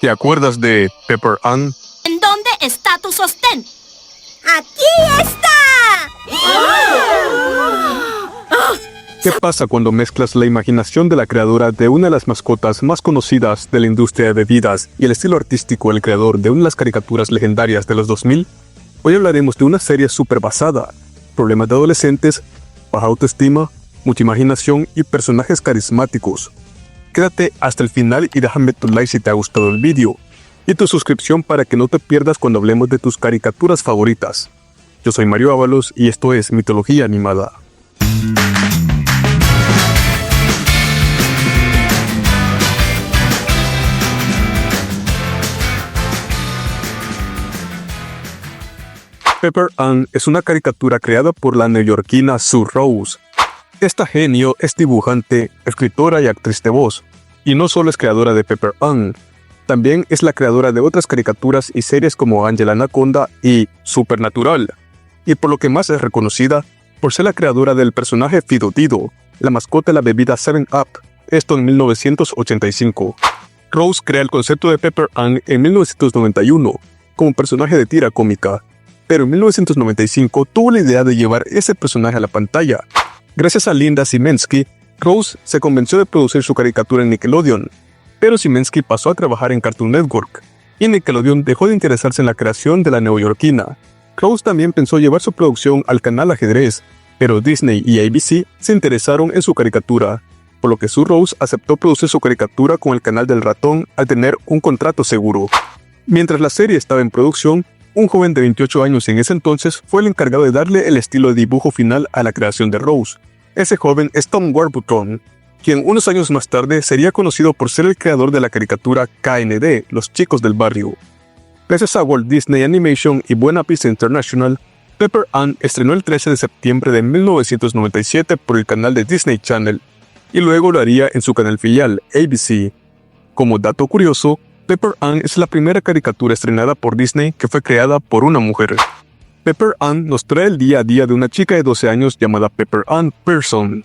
¿Te acuerdas de Pepper Ann? ¿En dónde está tu sostén? ¡Aquí está! ¿Qué pasa cuando mezclas la imaginación de la creadora de una de las mascotas más conocidas de la industria de bebidas y el estilo artístico del creador de una de las caricaturas legendarias de los 2000? Hoy hablaremos de una serie súper basada, problemas de adolescentes, baja autoestima, mucha imaginación y personajes carismáticos. Quédate hasta el final y déjame tu like si te ha gustado el vídeo, y tu suscripción para que no te pierdas cuando hablemos de tus caricaturas favoritas. Yo soy Mario Ábalos y esto es Mitología Animada. Pepper Ann es una caricatura creada por la neoyorquina Sue Rose. Esta genio es dibujante, escritora y actriz de voz, y no solo es creadora de Pepper Ann, también es la creadora de otras caricaturas y series como Angela Anaconda y Supernatural, y por lo que más es reconocida, por ser la creadora del personaje Fido Dido, la mascota de la bebida 7-Up, esto en 1985. Rose crea el concepto de Pepper Ann en 1991, como personaje de tira cómica, pero en 1995 tuvo la idea de llevar ese personaje a la pantalla. Gracias a Linda Simensky, Rose se convenció de producir su caricatura en Nickelodeon, pero Simensky pasó a trabajar en Cartoon Network, y Nickelodeon dejó de interesarse en la creación de la neoyorquina. Rose también pensó llevar su producción al canal Ajedrez, pero Disney y ABC se interesaron en su caricatura, por lo que Sue Rose aceptó producir su caricatura con el canal del ratón al tener un contrato seguro. Mientras la serie estaba en producción, un joven de 28 años en ese entonces fue el encargado de darle el estilo de dibujo final a la creación de Rose. Ese joven es Tom Warburton, quien unos años más tarde sería conocido por ser el creador de la caricatura KND, Los Chicos del Barrio. Gracias a Walt Disney Animation y Buena Vista International, Pepper Ann estrenó el 13 de septiembre de 1997 por el canal de Disney Channel, y luego lo haría en su canal filial, ABC. Como dato curioso, Pepper Ann es la primera caricatura estrenada por Disney que fue creada por una mujer. Pepper Ann nos trae el día a día de una chica de 12 años llamada Pepper Ann Pearson.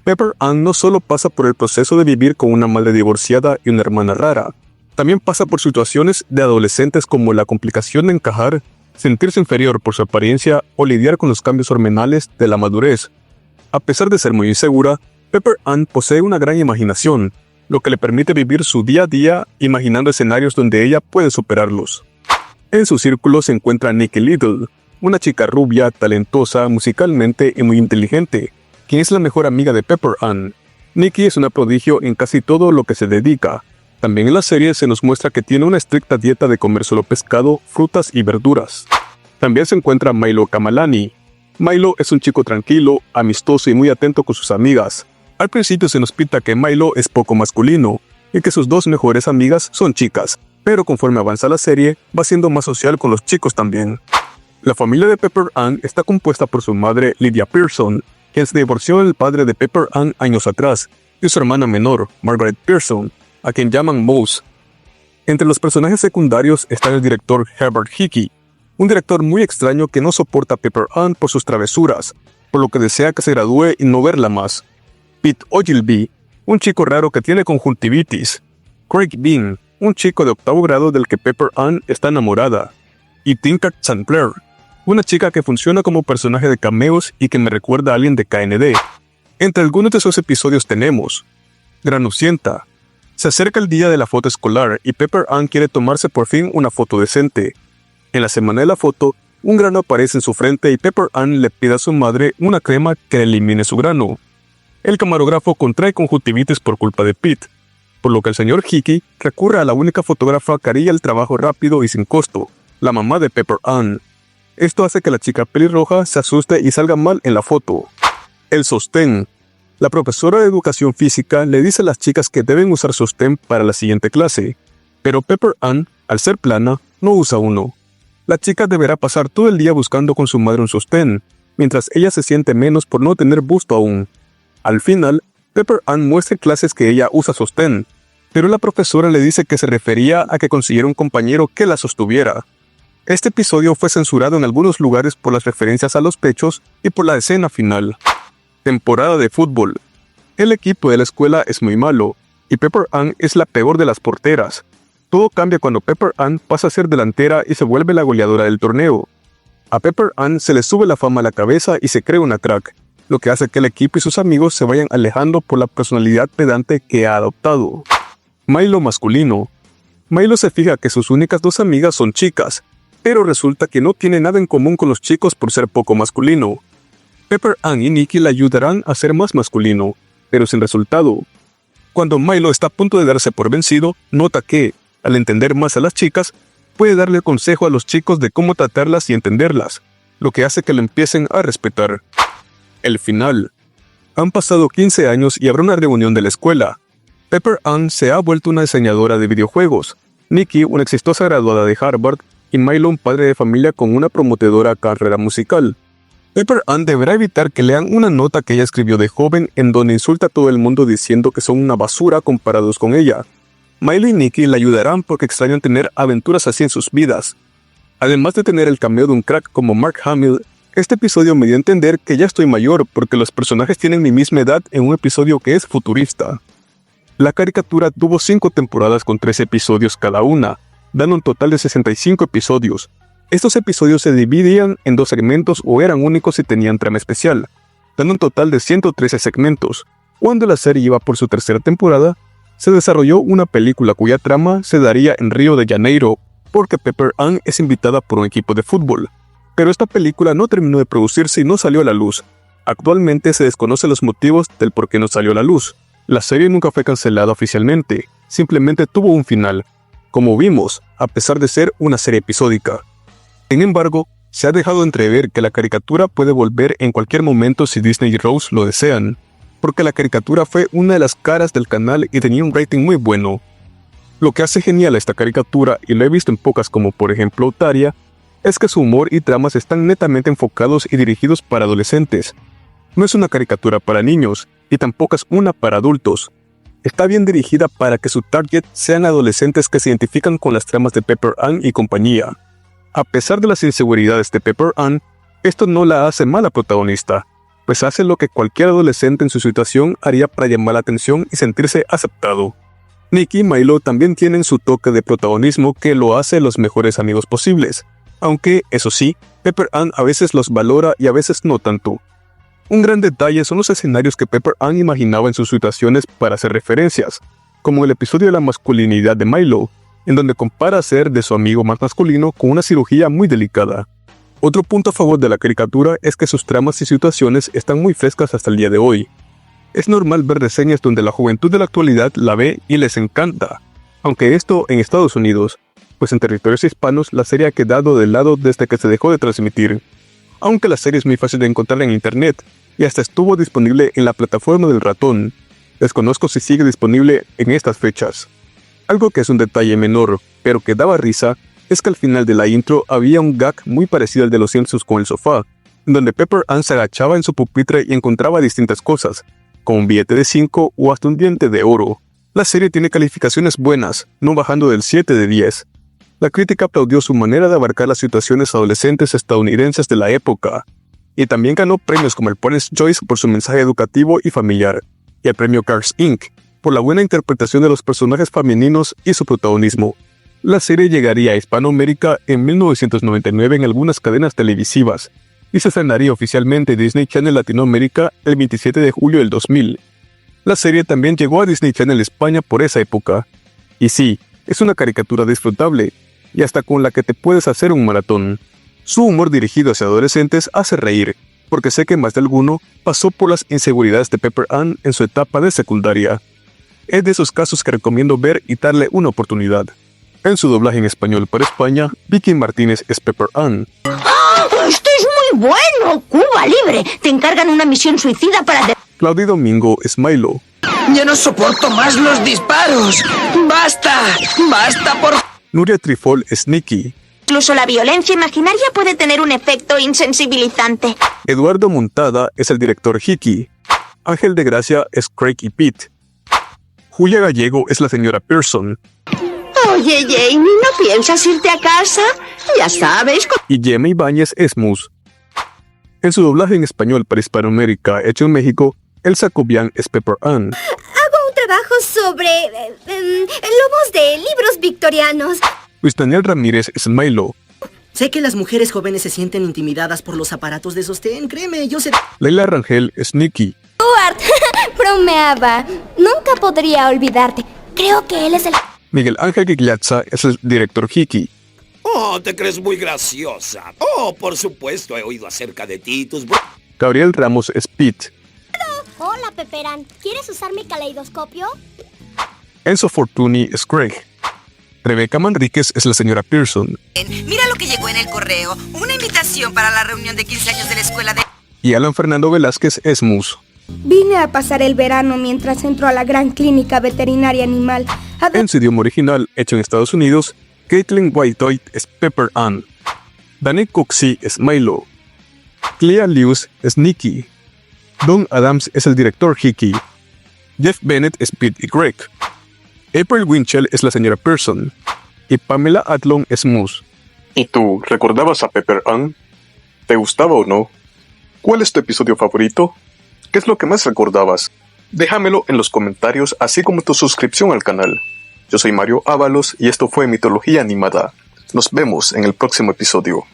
Pepper Ann no solo pasa por el proceso de vivir con una madre divorciada y una hermana rara, también pasa por situaciones de adolescentes como la complicación de encajar, sentirse inferior por su apariencia o lidiar con los cambios hormonales de la madurez. A pesar de ser muy insegura, Pepper Ann posee una gran imaginación, lo que le permite vivir su día a día imaginando escenarios donde ella puede superarlos. En su círculo se encuentra Nikki Little, una chica rubia, talentosa, musicalmente y muy inteligente, quien es la mejor amiga de Pepper Ann. Nikki es una prodigio en casi todo lo que se dedica. También en la serie se nos muestra que tiene una estricta dieta de comer solo pescado, frutas y verduras. También se encuentra Milo Kamalani. Milo es un chico tranquilo, amistoso y muy atento con sus amigas. Al principio se nos pinta que Milo es poco masculino y que sus dos mejores amigas son chicas, pero conforme avanza la serie, va siendo más social con los chicos también. La familia de Pepper Ann está compuesta por su madre Lydia Pearson, quien se divorció del padre de Pepper Ann años atrás, y su hermana menor, Margaret Pearson, a quien llaman Mouse. Entre los personajes secundarios está el director Herbert Hickey, un director muy extraño que no soporta a Pepper Ann por sus travesuras, por lo que desea que se gradúe y no verla más. Pete Ogilvy, un chico raro que tiene conjuntivitis. Craig Bean, un chico de 8º grado del que Pepper Ann está enamorada. Y Tinker St. Clair, una chica que funciona como personaje de cameos y que me recuerda a alguien de KND. Entre algunos de esos episodios tenemos Granucienta. Se acerca el día de la foto escolar y Pepper Ann quiere tomarse por fin una foto decente. En la semana de la foto, un grano aparece en su frente y Pepper Ann le pide a su madre una crema que elimine su grano. El camarógrafo contrae conjuntivitis por culpa de Pete, por lo que el señor Hickey recurre a la única fotógrafa que haría el trabajo rápido y sin costo, la mamá de Pepper Ann. Esto hace que la chica pelirroja se asuste y salga mal en la foto. El sostén. La profesora de educación física le dice a las chicas que deben usar sostén para la siguiente clase, pero Pepper Ann, al ser plana, no usa uno. La chica deberá pasar todo el día buscando con su madre un sostén, mientras ella se siente menos por no tener busto aún. Al final, Pepper Ann muestra en clases que ella usa sostén, pero la profesora le dice que se refería a que consiguiera un compañero que la sostuviera. Este episodio fue censurado en algunos lugares por las referencias a los pechos y por la escena final. Temporada de fútbol. El equipo de la escuela es muy malo, y Pepper Ann es la peor de las porteras. Todo cambia cuando Pepper Ann pasa a ser delantera y se vuelve la goleadora del torneo. A Pepper Ann se le sube la fama a la cabeza y se cree una crack, lo que hace que el equipo y sus amigos se vayan alejando por la personalidad pedante que ha adoptado. Milo masculino. Milo se fija que sus únicas dos amigas son chicas, pero resulta que no tiene nada en común con los chicos por ser poco masculino. Pepper Ann y Nikki le ayudarán a ser más masculino, pero sin resultado. Cuando Milo está a punto de darse por vencido, nota que, al entender más a las chicas, puede darle consejo a los chicos de cómo tratarlas y entenderlas, lo que hace que lo empiecen a respetar. El final. Han pasado 15 años y habrá una reunión de la escuela. Pepper Ann se ha vuelto una diseñadora de videojuegos, Nikki una exitosa graduada de Harvard y Milo un padre de familia con una prometedora carrera musical. Pepper Ann deberá evitar que lean una nota que ella escribió de joven en donde insulta a todo el mundo diciendo que son una basura comparados con ella. Milo y Nikki le ayudarán porque extrañan tener aventuras así en sus vidas. Además de tener el cameo de un crack como Mark Hamill, este episodio me dio a entender que ya estoy mayor porque los personajes tienen mi misma edad en un episodio que es futurista. La caricatura tuvo 5 temporadas con 13 episodios cada una, dando un total de 65 episodios. Estos episodios se dividían en 2 segmentos o eran únicos y tenían trama especial, dando un total de 113 segmentos. Cuando la serie iba por su tercera temporada, se desarrolló una película cuya trama se daría en Río de Janeiro, porque Pepper Ann es invitada por un equipo de fútbol. Pero esta película no terminó de producirse y no salió a la luz. Actualmente se desconocen los motivos del por qué no salió a la luz. La serie nunca fue cancelada oficialmente, simplemente tuvo un final, como vimos, a pesar de ser una serie episódica. Sin embargo, se ha dejado entrever que la caricatura puede volver en cualquier momento si Disney y Rose lo desean, porque la caricatura fue una de las caras del canal y tenía un rating muy bueno. Lo que hace genial a esta caricatura, y lo he visto en pocas como por ejemplo Otaria, es que su humor y tramas están netamente enfocados y dirigidos para adolescentes. No es una caricatura para niños, y tampoco es una para adultos. Está bien dirigida para que su target sean adolescentes que se identifican con las tramas de Pepper Ann y compañía. A pesar de las inseguridades de Pepper Ann, esto no la hace mala protagonista, pues hace lo que cualquier adolescente en su situación haría para llamar la atención y sentirse aceptado. Nikki y Milo también tienen su toque de protagonismo que lo hace los mejores amigos posibles, aunque, eso sí, Pepper Ann a veces los valora y a veces no tanto. Un gran detalle son los escenarios que Pepper Ann imaginaba en sus situaciones para hacer referencias, como el episodio de la masculinidad de Milo, en donde compara ser de su amigo más masculino con una cirugía muy delicada. Otro punto a favor de la caricatura es que sus tramas y situaciones están muy frescas hasta el día de hoy. Es normal ver reseñas donde la juventud de la actualidad la ve y les encanta, aunque esto en Estados Unidos, pues en territorios hispanos la serie ha quedado de lado desde que se dejó de transmitir. Aunque la serie es muy fácil de encontrar en internet, y hasta estuvo disponible en la plataforma del ratón, desconozco si sigue disponible en estas fechas. Algo que es un detalle menor, pero que daba risa, es que al final de la intro había un gag muy parecido al de los Simpsons con el sofá, en donde Pepper Ann se agachaba en su pupitre y encontraba distintas cosas, como un billete de 5 o hasta un diente de oro. La serie tiene calificaciones buenas, no bajando del 7 de 10. La crítica aplaudió su manera de abarcar las situaciones adolescentes estadounidenses de la época, y también ganó premios como el Parents' Choice por su mensaje educativo y familiar, y el premio Cars Inc. por la buena interpretación de los personajes femeninos y su protagonismo. La serie llegaría a Hispanoamérica en 1999 en algunas cadenas televisivas, y se estrenaría oficialmente en Disney Channel Latinoamérica el 27 de julio del 2000. La serie también llegó a Disney Channel España por esa época. Y sí, es una caricatura disfrutable, y hasta con la que te puedes hacer un maratón. Su humor dirigido hacia adolescentes hace reír, porque sé que más de alguno pasó por las inseguridades de Pepper Ann en su etapa de secundaria. Es de esos casos que recomiendo ver y darle una oportunidad. En su doblaje en español para España, Vicky Martínez es Pepper Ann. ¡Ah! ¡Esto es muy bueno! ¡Cuba Libre! Te encargan una misión suicida para... Claudia Domingo es Milo. Ya no soporto más los disparos. ¡Basta! ¡Basta por... Nuria Trifol es Nikki. Incluso la violencia imaginaria puede tener un efecto insensibilizante. Eduardo Montada es el director Hickey. Ángel de Gracia es Craig y Pete. Julia Gallego es la señora Pearson. Oye, Jamie, ¿no piensas irte a casa? Ya sabes... Y Gemma Ibáñez es Mus. En su doblaje en español para Hispanoamérica hecho en México, Elsa Cobian es Pepper Ann. Hago un trabajo sobre lobos de libros victorianos. Luis Daniel Ramírez es Milo. Sé que las mujeres jóvenes se sienten intimidadas por los aparatos de sostén. Créeme, yo sé... Leila Rangel es Nikki. Stuart, bromeaba. Nunca podría olvidarte. Creo que él es el... Miguel Ángel Gigliazza es el director Hiki. Oh, te crees muy graciosa. Oh, por supuesto, he oído acerca de ti y tus... Gabriel Ramos es Pete. Hola, Pepperan. ¿Quieres usar mi caleidoscopio? Enzo Fortuny es Craig. Rebeca Manríquez es la señora Pearson. Mira lo que llegó en el correo. Una invitación para la reunión de 15 años de la escuela de... Y Alan Fernando Velázquez es Moose. Vine a pasar el verano mientras entro a la gran clínica veterinaria animal. En su idioma original, hecho en Estados Unidos, Caitlin White es Pepper Ann. Danny Cooksey es Milo. Clea Lewis es Nikki. Don Adams es el director Hickey. Jeff Bennett es Pete y Greg. April Winchell es la señora Pearson. Y Pamela Adlon es Moose. ¿Y tú, recordabas a Pepper Ann? ¿Te gustaba o no? ¿Cuál es tu episodio favorito? ¿Qué es lo que más recordabas? Déjamelo en los comentarios, así como tu suscripción al canal. Yo soy Mario Ábalos y esto fue Mitología Animada. Nos vemos en el próximo episodio.